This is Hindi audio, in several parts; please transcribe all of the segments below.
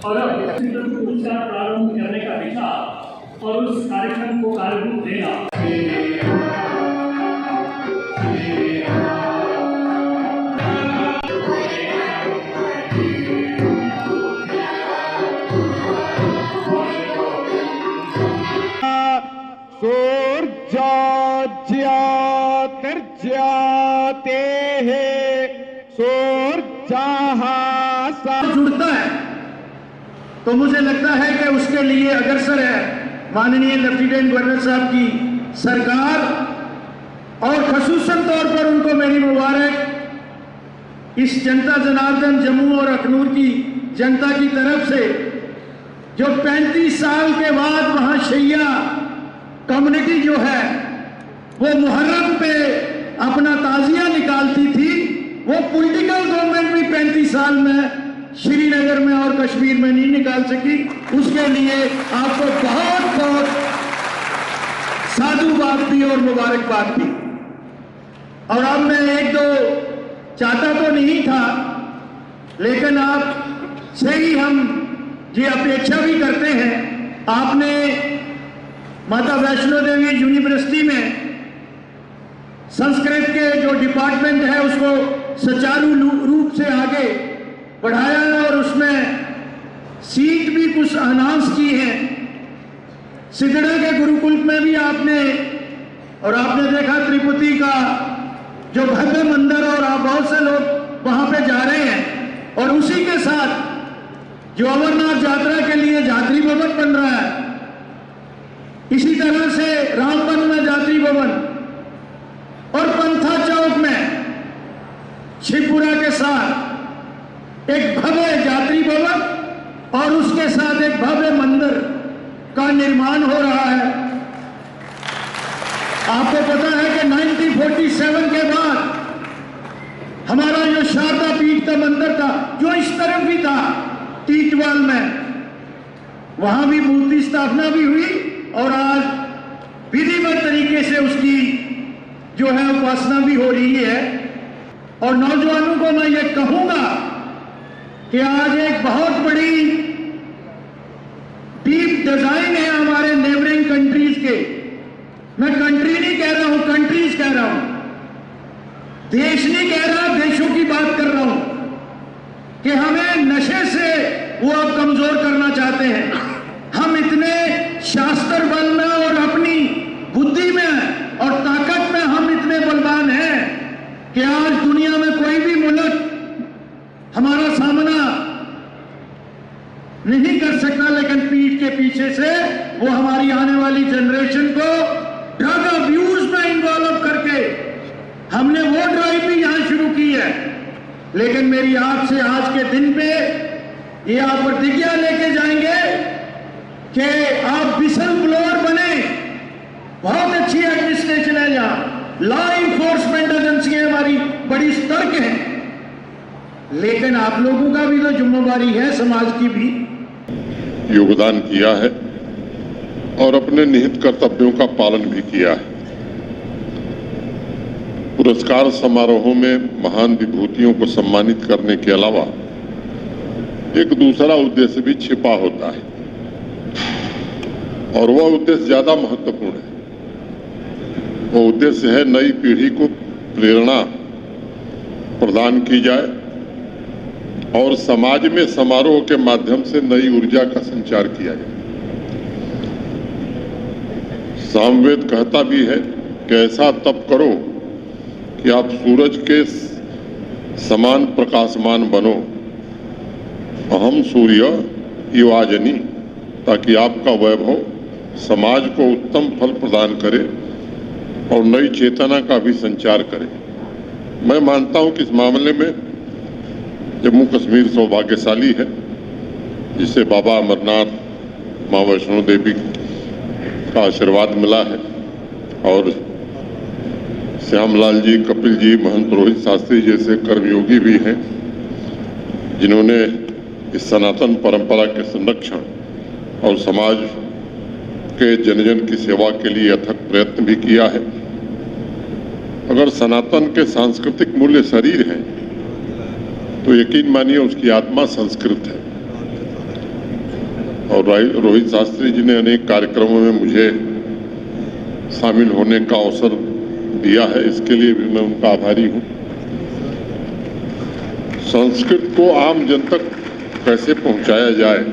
और अब उसका प्रारंभ करने का विचार और उस कार्यक्रम को कार्यरूप देना। जुड़ता है तो मुझे लगता है कि उसके लिए अग्रसर है माननीय लेफ्टिनेंट गवर्नर साहब की सरकार, और खसूसन तौर पर उनको मेरी मुबारक इस जनता जनार्दन जम्मू और अखनूर की जनता की तरफ से, जो 35 साल के बाद वहां शैया कम्युनिटी जो है वो मुहर्रम पे अपना ताजिया निकालती थी, वो पॉलिटिकल गवर्नमेंट भी 35 साल में श्रीनगर में और कश्मीर में नहीं निकाल सकी। उसके लिए आपको बहुत बहुत साधुवाद भी और मुबारकबाद भी। और अब मैं एक दो चाहता तो नहीं था, लेकिन आप से ही हम ये अपेक्षा भी करते हैं। आपने माता वैष्णो देवी यूनिवर्सिटी में संस्कृत के जो डिपार्टमेंट है उसको सुचारू रूप से आगे बढ़ाया है और उसमें सीट भी कुछ अनाउंस की है। सिगड़ा के गुरुकुल में भी आपने देखा त्रिपुटी का जो भव्य मंदिर, और आप बहुत से लोग वहां पे जा रहे हैं। और उसी के साथ जो अमरनाथ यात्रा के लिए यात्री भवन बन रहा है, इसी तरह से रामबन में यात्री भवन और पंथा चौक में शिवपुरा के साथ एक भव्य यात्री भवन और उसके साथ एक भव्य मंदिर का निर्माण हो रहा है। आपको पता है कि 1947 के बाद हमारा जो शारदा पीठ का मंदिर था, जो इस तरफ भी था टीटवाल में, वहां भी मूर्ति स्थापना भी हुई और आज विधिवत तरीके से उसकी जो है उपासना भी हो रही है। और नौजवानों को मैं ये कहूंगा कि आज एक बहुत बड़ी डीप डिजाइन है हमारे नेबरिंग कंट्रीज के। मैं कंट्री नहीं कह रहा हूं, कंट्रीज कह रहा हूं, देश नहीं कह रहा, देशों की बात कर रहा हूं कि हमें नशे से वो अब कमजोर करना चाहते हैं। हम इतने शास्त्र बल में और अपनी बुद्धि में और ताकत में हम इतने बलवान हैं कि आज दुनिया में कोई भी मुल्क हमारा सामना नहीं कर सकता, लेकिन पीठ के पीछे से वो हमारी आने वाली जनरेशन को ड्रग अब्यूज में इन्वॉल्व करके हमने वो ड्राइव भी यहां शुरू की है। लेकिन मेरी आपसे आज के दिन पे ये आप प्रतिज्ञा लेके जाएंगे कि आप विसल ब्लोअर बने। बहुत अच्छी एडमिनिस्ट्रेशन है यहाँ, लॉ इन्फोर्समेंट एजेंसियां हमारी बड़ी सतर्क हैं, लेकिन आप लोगों का भी तो जिम्मेदारी है, समाज की भी। योगदान किया है और अपने निहित कर्तव्यों का पालन भी किया है। पुरस्कार समारोहों में महान विभूतियों को सम्मानित करने के अलावा एक दूसरा उद्देश्य भी छिपा होता है, और वह उद्देश्य ज्यादा महत्वपूर्ण है। वो उद्देश्य है नई पीढ़ी को प्रेरणा प्रदान की जाए और समाज में समारोह के माध्यम से नई ऊर्जा का संचार किया जाए। सामवेद कहता भी है कि ऐसा तप करो कि आप सूरज के समान प्रकाशमान बनो, अहम सूर्य युवाजनी, ताकि आपका वैभव समाज को उत्तम फल प्रदान करे और नई चेतना का भी संचार करे। मैं मानता हूं कि इस मामले में जम्मू कश्मीर सौभाग्यशाली है, जिसे बाबा अमरनाथ, मां वैष्णो देवी का आशीर्वाद मिला है, और श्यामलाल जी, कपिल जी, महंत रोहित शास्त्री जैसे कर्मयोगी भी हैं, जिन्होंने इस सनातन परंपरा के संरक्षण और समाज के जन जन की सेवा के लिए अथक प्रयत्न भी किया है। अगर सनातन के सांस्कृतिक मूल्य शरीर हैं तो यकीन मानिए उसकी आत्मा संस्कृत है। और रोहित शास्त्री जी ने अनेक कार्यक्रमों में मुझे शामिल होने का अवसर दिया है, इसके लिए भी मैं उनका आभारी हूँ। संस्कृत को आम जन तक कैसे पहुंचाया जाए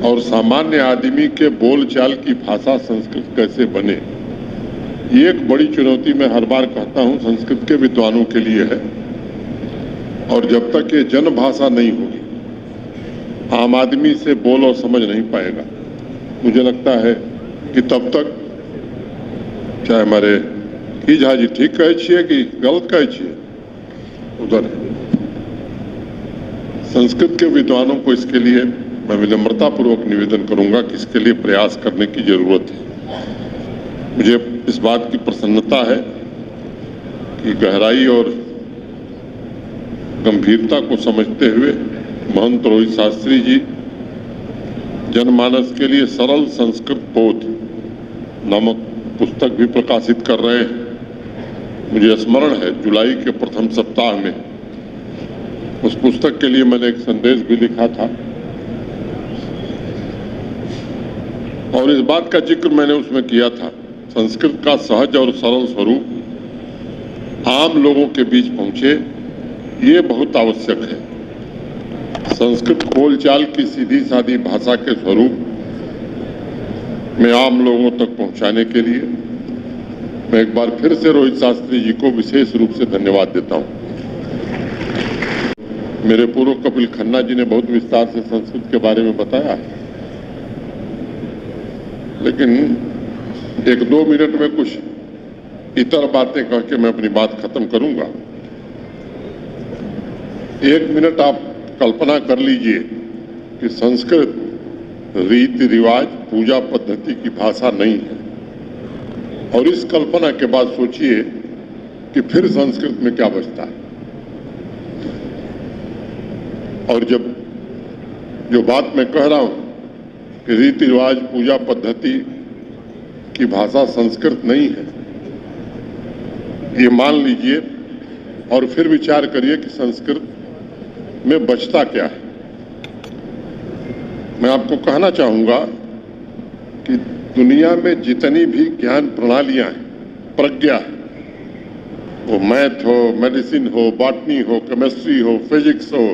और सामान्य आदमी के बोलचाल की भाषा संस्कृत कैसे बने, ये एक बड़ी चुनौती मैं हर बार कहता हूं संस्कृत के विद्वानों के लिए है। और जब तक ये जन भाषा नहीं होगी, आम आदमी से बोल और समझ नहीं पाएगा। मुझे लगता है कि तब तक चाहे हमारे की झाजी ठीक कहे छिए कि गलत कहे छिए, उधर संस्कृत के विद्वानों को इसके लिए मैं विनम्रतापूर्वक निवेदन करूंगा कि इसके लिए प्रयास करने की जरूरत है। मुझे इस बात की प्रसन्नता है कि गहराई और गंभीरता को समझते हुए महंत रोहित शास्त्री जी जनमानस के लिए सरल संस्कृत बोध नामक पुस्तक भी प्रकाशित कर रहे हैं। मुझे स्मरण है जुलाई के प्रथम सप्ताह में उस पुस्तक के लिए मैंने एक संदेश भी लिखा था और इस बात का जिक्र मैंने उसमें किया था, संस्कृत का सहज और सरल स्वरूप आम लोगों के बीच पहुंचे, ये बहुत आवश्यक है। संस्कृत बोलचाल की सीधी सादी भाषा के स्वरूप में आम लोगों तक पहुंचाने के लिए मैं एक बार फिर से रोहित शास्त्री जी को विशेष रूप से धन्यवाद देता हूं। मेरे पूर्व कपिल खन्ना जी ने बहुत विस्तार से संस्कृत के बारे में बताया, लेकिन एक दो मिनट में कुछ इतर बातें कह के मैं अपनी बात खत्म करूंगा। एक मिनट आप कल्पना कर लीजिए कि संस्कृत रीति रिवाज पूजा पद्धति की भाषा नहीं है, और इस कल्पना के बाद सोचिए कि फिर संस्कृत में क्या बचता है। और जब जो बात मैं कह रहा हूं कि रीति रिवाज पूजा पद्धति की भाषा संस्कृत नहीं है, ये मान लीजिए और फिर विचार करिए कि संस्कृत में बचता क्या है। मैं आपको कहना चाहूंगा कि दुनिया में जितनी भी ज्ञान प्रणालियां हैं, प्रज्ञा है, वो मैथ हो, मेडिसिन हो, बॉटनी हो, केमिस्ट्री हो, फिजिक्स हो,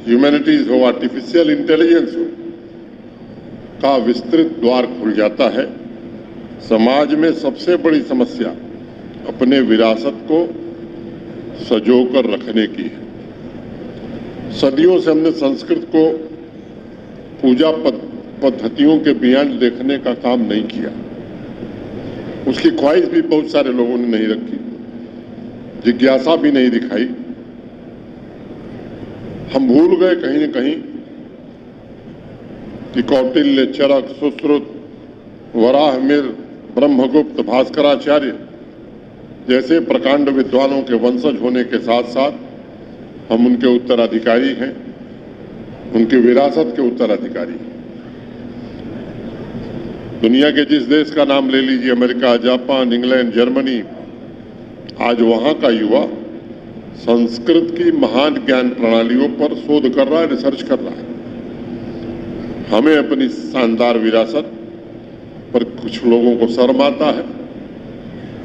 ह्यूमैनिटीज हो, आर्टिफिशियल इंटेलिजेंस हो, का विस्तृत द्वार खुल जाता है। समाज में सबसे बड़ी समस्या अपने विरासत को सजोकर रखने की है। सदियों से हमने संस्कृत को पूजा पद्धतियों के बियॉन्ड देखने का काम नहीं किया, उसकी ख्वाहिश भी बहुत सारे लोगों ने नहीं रखी, जिज्ञासा भी नहीं दिखाई। हम भूल गए कहीं न कहीं कि कौटिल्य, चरक, सुश्रुत, वराहमिर, ब्रह्मगुप्त, भास्कराचार्य जैसे प्रकांड विद्वानों के वंशज होने के साथ साथ हम उनके उत्तराधिकारी हैं, उनकी विरासत के उत्तराधिकारी हैं। दुनिया के जिस देश का नाम ले लीजिए, अमेरिका, जापान, इंग्लैंड, जर्मनी, आज वहां का युवा संस्कृत की महान ज्ञान प्रणालियों पर शोध कर रहा है, रिसर्च कर रहा है। हमें अपनी शानदार विरासत पर कुछ लोगों को शर्म आता है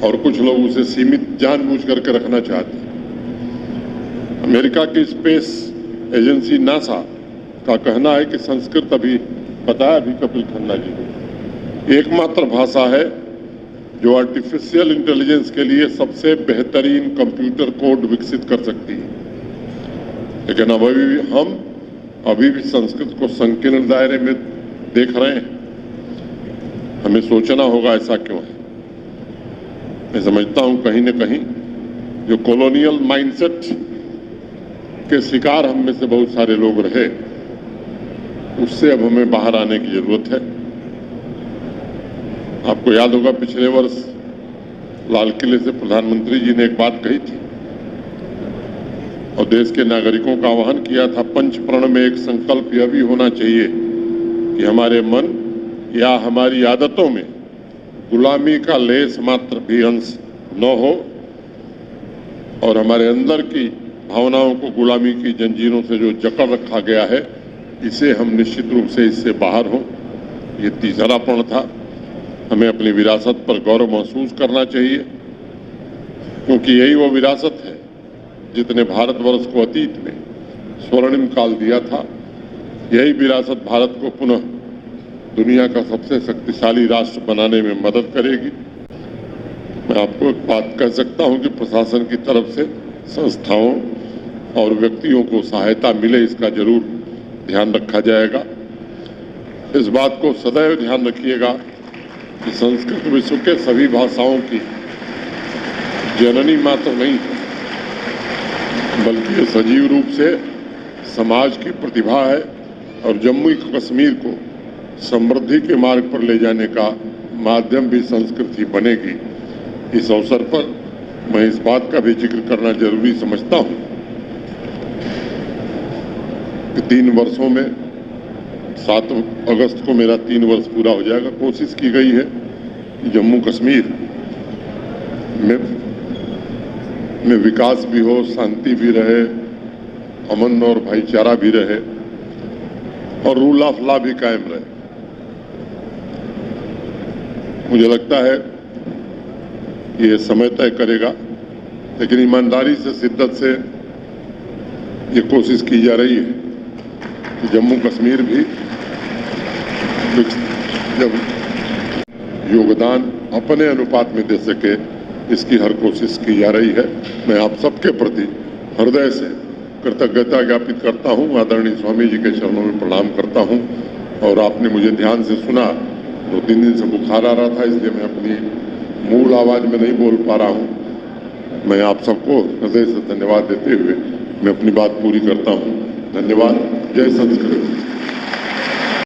और कुछ लोग उसे सीमित जानबूझ करके रखना चाहते हैं। अमेरिका की स्पेस एजेंसी नासा का कहना है कि संस्कृत अभी, बताया अभी कपिल खन्ना जी ने, एकमात्र भाषा है जो आर्टिफिशियल इंटेलिजेंस के लिए सबसे बेहतरीन कंप्यूटर कोड विकसित कर सकती है। लेकिन हम अभी भी संस्कृत को संकीर्ण दायरे में देख रहे हैं। हमें सोचना होगा ऐसा क्यों है। मैं समझता हूं कहीं न कहीं जो कॉलोनियल माइंडसेट के शिकार हम में से बहुत सारे लोग रहे, उससे अब हमें बाहर आने की जरूरत है। आपको याद होगा पिछले वर्ष लाल किले से प्रधानमंत्री जी ने एक बात कही थी और देश के नागरिकों का आह्वान किया था, पंच प्रण में एक संकल्प यह भी होना चाहिए कि हमारे मन या हमारी आदतों में गुलामी का लेस मात्र भी अंश न हो और हमारे अंदर की भावनाओं को गुलामी की जंजीरों से जो जकड़ रखा गया है इसे हम निश्चित रूप से इससे बाहर हों। ये तीसरापन था। हमें अपनी विरासत पर गौरव महसूस करना चाहिए, क्योंकि यही वो विरासत है जितने भारतवर्ष को अतीत में स्वर्णिम काल दिया था। यही विरासत भारत को पुनः दुनिया का सबसे शक्तिशाली राष्ट्र बनाने में मदद करेगी। मैं आपको एक बात कह सकता हूं कि प्रशासन की तरफ से संस्थाओं और व्यक्तियों को सहायता मिले, इसका जरूर ध्यान रखा जाएगा। इस बात को सदैव ध्यान रखिएगा कि संस्कृत विश्व के सभी भाषाओं की जननी मात्र नहीं है, बल्कि ये सजीव रूप से समाज की प्रतिभा है और जम्मू कश्मीर को समृद्धि के मार्ग पर ले जाने का माध्यम भी संस्कृत ही बनेगी। इस अवसर पर मैं इस बात का भी जिक्र करना जरूरी समझता हूं कि 3 वर्षों में 7 अगस्त को मेरा 3 वर्ष पूरा हो जाएगा। कोशिश की गई है कि जम्मू कश्मीर में विकास भी हो, शांति भी रहे, अमन और भाईचारा भी रहे और रूल ऑफ लॉ भी कायम रहे। मुझे लगता है कि ये समय तय करेगा, लेकिन ईमानदारी से, शिद्दत से ये कोशिश की जा रही है कि जम्मू कश्मीर भी जब योगदान अपने अनुपात में दे सके, इसकी हर कोशिश की जा रही है। मैं आप सबके प्रति हृदय से कृतज्ञता ज्ञापित करता हूं, आदरणीय स्वामी जी के चरणों में प्रणाम करता हूं। और आपने मुझे ध्यान से सुना। 2-3 दिन से बुखार आ रहा था, इसलिए मैं अपनी मूल आवाज में नहीं बोल पा रहा हूं। मैं आप सबको हृदय से धन्यवाद देते हुए मैं अपनी बात पूरी करता हूं। धन्यवाद। जय संस्कृत।